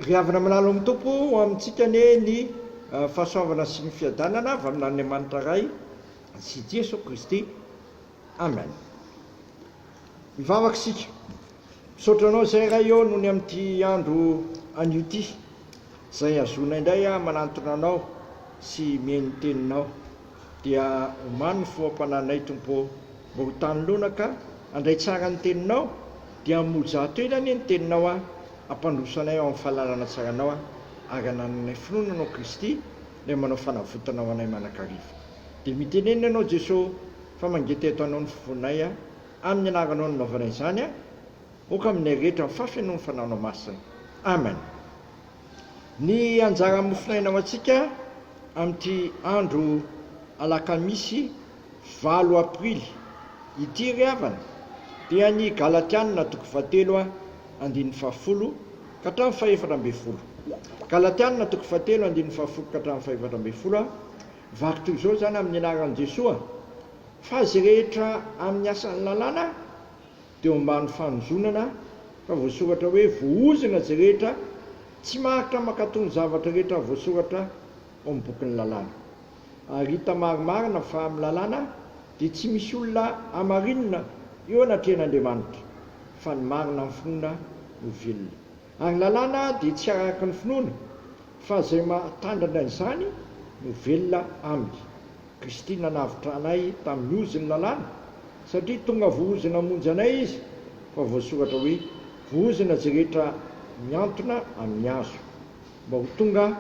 Ry avana manalo amin'ny tompo ho amintsika ne ny fahasoavana sy ny fiadanana avy amin'Andriamanitra ray sy Jesosy Kristy. Amen. Mivavaka sika. Misaotra anao izay ray eo noho ny amin'ity andro anio ity izay azona indray manantona anao sy mihaino teninao. Dia omany ny foam-pananay tompo mba ho tany lonaka andray tsara ny teninao dia hamoja toerany ny teninao ampandrosanay ao amin'ny fahalalana tsaranao ary hanananay finoana anao Kristy ilay manao fanavotana ho anay manakariva. Dia mitenenina anao Jesosy fa mangety eto anao ny fivonay amin'ny anaranao ny naovanay izany oka aminay rehetra ny fahafianoan'ny fananao masina. Amen. Ny anjara mofinaina ho antsika amin'ity andro alakamisy 9 aprily ity ry havana dia ny Galatianina 3:7-10 ka hatramin'ny 4:12. Galatianina 3:7-10 ka hatramin'ny 4:12 vaky toy izao zany amin'ny anaran'i Jesosy fa izay rehetra amin'ny asan'ny lalàna dia omban'ny fanozonana fa voasoratra hoe vohozina izay rehetra tsy maritra mankatony zavatra rehetra voasoratra ao amin'ny bokin'ny lalàna. Ary hita marimarina fa amin'ny lalàna dia tsy misy olona hamarinina eo anatrehan'Andriamanitra fa ny marina amin'ny finoana no velona. Ary ny lalàna dia tsy araka ny finoana fa izay mahatandrana izany no velona aminy. Kristy nanavitra anay tamin'ny ozy ny lalàna satria tonga vohozina monjy anay izy fa voasoratra hoe vohozina izay rehetra miantona amin'ny hazo mba ho tonga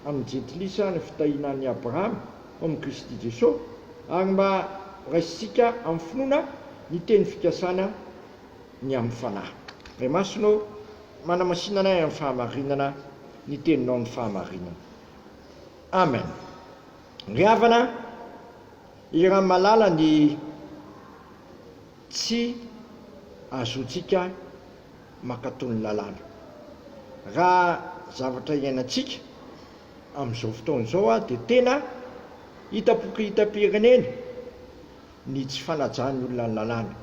amin'ny jetilisa ny fitahinan'i Abrahama ao amin'ny Kristy Jesosy ary mba raisitsika amin'ny finoana ny teny fikasana ny amin'ny fanahy. Ray masonao manamasinanay amin'ny fahamarinana ny teninao ny fahamarinana. Amen. Ry havana, iraha malala ny tsy azontsika mankatony lalàna. Raha zavatra iainantsika amin'izao fotoana izao dia tena hitapoky hitam-pirenena ny tsy fanajany olona ny lalàna.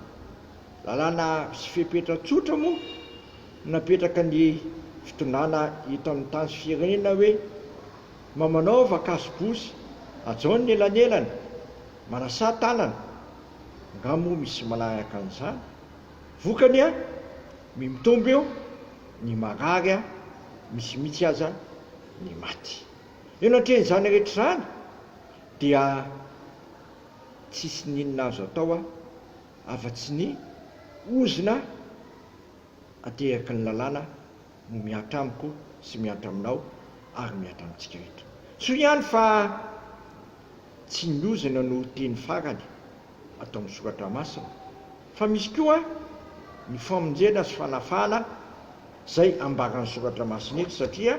Lalàna sy fepetra tsotra moa napetraka ny fitondrana hita amin'ny tany sy firenena hoe mamanao vakazo-bosy ajaony ny elanelana manasa tanana nga moa misy manaraka an'izany vokany mitombo eo ny marary misy mitsy aza ny maty. Eo natrehan'izany rehetra izany dia tsisy ninona azo atao afa-tsy ny ozina ateraky ny lalàna no miatra amiko sy miatra aminao ary miatra amintsika rehetra. Soa ihany fa tsy ny ozina no teny farany atao amin'ny soratra masina fa misy koa ny famonjena sy fanafahana izay ambaran'ny soratra masina eto satria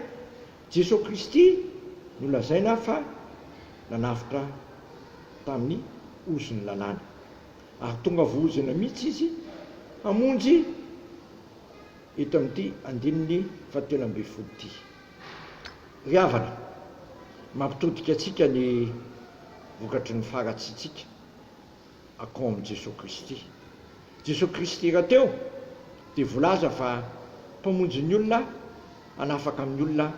Jesosy Kristy no lazaina fa nanavitra tamin'ny ozin'ny lalàna ary tonga vohozina mihitsy izy hamonjy eto amin'ity 19 ity. Ry havana, mampitodika atsika ny vokatry ny faratsitsika akao amin'i Jesosy Kristy. Jesosy Kristy rahateo dia voalaza fa mpamonjy ny olona hanafaka amin'ny olona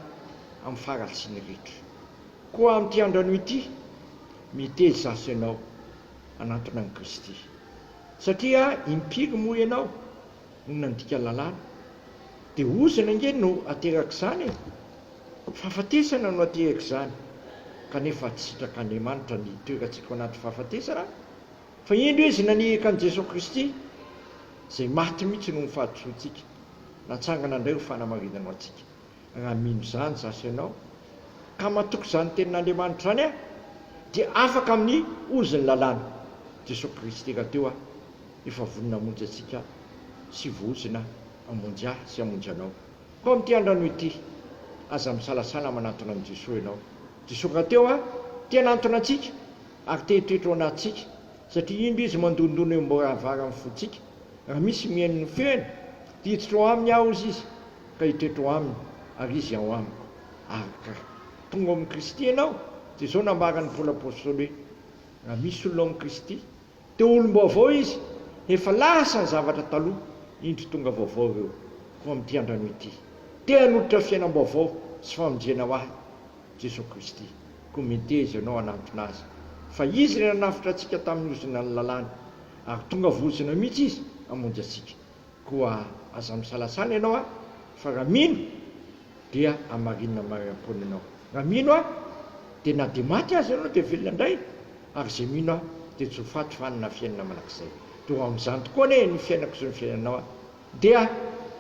amin'ny faratsiany rehetra. Koa amin'ity andro anio ity miteza zasy ianao hanantona an'i Kristy satria impiry moa ianao no nandika lalàna dia ozina nge no ateraka izany fahafatesana no ateraka izany kanefa tsy sitrakan'Andriamanitra ny toerantsika anaty fahafatesana fa indro izy naniraka an'i Jesosy Kristy izay maty mihitsy no mifahatosoantsika natsangana indray ho fanamarinana antsika. Raha mino izany zasy ianao ka matoky izany tenin'Andriamanitra izany dia afaka amin'ny ozin'ny lalàna. Jesosy Kristy rahateo efa vonona hamonjy antsika sy vohozina hamonjy sy hamonjy anao. Koa amin'ity andro anio ity aza misalasala manantona an'i Jesosy ianao. Jesosy rahateo tia hanantona antsika ary tia hitoetra ao anatintsika satria indro izy mandondona eo mboravara amin'ny fontsika. Raha misy mihaino ny feony dia hiditra ao aminy aho izy ka hitoetra ao aminy ary izy ao amiko. Ary tonga amin'ny Kristy ianao dia izao nambaran'ny Paoly apôstôly hoe raha misy olona ao amin'ny Kristy dia olom-baovao izy efa lasa ny zavatra taloha indro tonga vaovao ireo. Koa amin'ity andro anio ity te hanolotra fiainam-baovao sy famonjena ho ahy Jesosy Kristy ko mety izy ianao anantona azy fa izy ry nanafitra antsika tamin'ny ozona ny lalàna ary tonga vozona mihitsy izy amonjy antsika koa aza misalasana ianao a fa raha mino dia amarinina mariam-pony ianao raha mino a dia na dia maty azy ianao dia velona indray ary izay mino a dia tsy ho faty fanina fiainana manak'izay toa amin'izany tokoa ane ny fiainako sy ny fiainanao a dia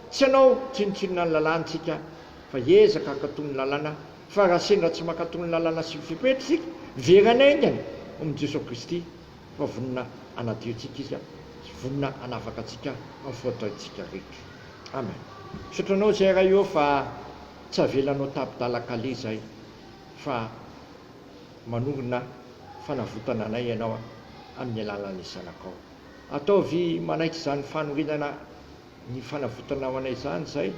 tsy anao tsinotsinona ny lalàntsika fa ezaka hakatony lalàna fa raha sendra tsy makatony lalàna sy fipetry sika veranaingany amin'ny Jesosy Kristy fa vonina anadio-tsika izy a vonina anafaka antsika amin'ny faotaontsika rehetra amen. Sotranao zay raha eo fa tsy avelanao tapidalakale zay fa manorina fanavotana anay ianao amin'ny alalan'ny zanakao ataovy manaiky izany fanorenana ny fanavotana ao anay izany zay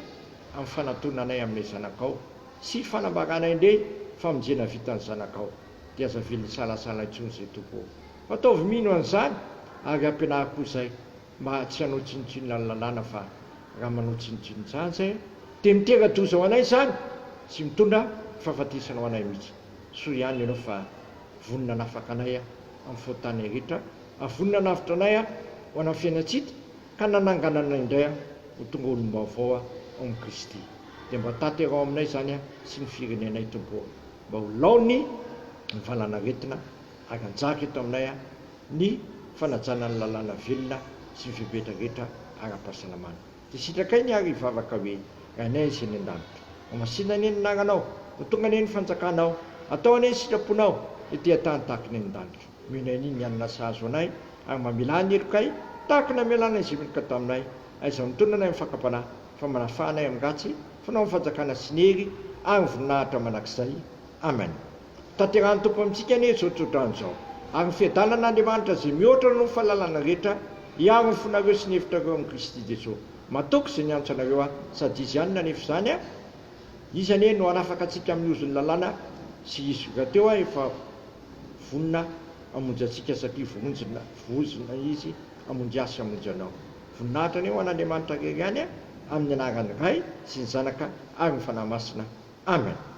amin'ny fanatona anay amin'ilay zanakao sy fanambaranay indray famonjena vitany zanakao dia aza velony salasala intsony zay tompo ataovy mino an'izany ary ampianahako izay mba tsy hanao tsinotsinona ny lalàna fa raha manao tsinotsinona izany zay dia mitera-doza ao anay izany sy mitondra fahafatesana ao anay mihitsy soa ihany ianao fa vonina nafaka anay a amin'ny faotany rehetra avonina navitra anay a ho ana fiainatsika ka nanangana anay indray a ho tonga olom-baovao a amin'ny Kristy dia mba tanterao aminay zany a sy ny firenenay tompo mba ho laony ny valana retina ary anjaka eto aminay a ny fanajana ny lalàna velona sy ny fipetra rehetra ara-pahasalamana dia sitrakay ny ary hivavaka hoe rahanay izay ny an-danitra mamasina ny anaranao ho tonga ny fanjakanao atao anay ny sitraponao ety an-tany tahaka ny an-danitra mino an'iny ny anina sahazo anay ary mamela ny elokay tahaka ny amelana izay meloka taminay aiza mitondra anay amin'ny fakapanahy fa manafahanay amin'ny ratsy fanao amin'ny fanjakana sy ny hery ary voninahitra manak'izay amen. Tanterahany tompo amintsika anie zotrotran'izao ary ny fiadalan'Andriamanitra izay mihoatra no fahalalana rehetra hiaro ny fonareo sy ny hevitrareo amin'ny Kristy Jesosy matoko izay ny antso anareo a sady izy ihany nanefa izany a izy anie no hanafaka antsika amin'ny ozon'ny lalàna sy izy rahateo a efa vonina amonjy antsika satria vozona izy amonjy asy amonjy anao voninahitra anio an'Andriamanitra rery ihany a amin'ny anaran'ny Ray sy ny Zanaka ary ny fanahy masina amen.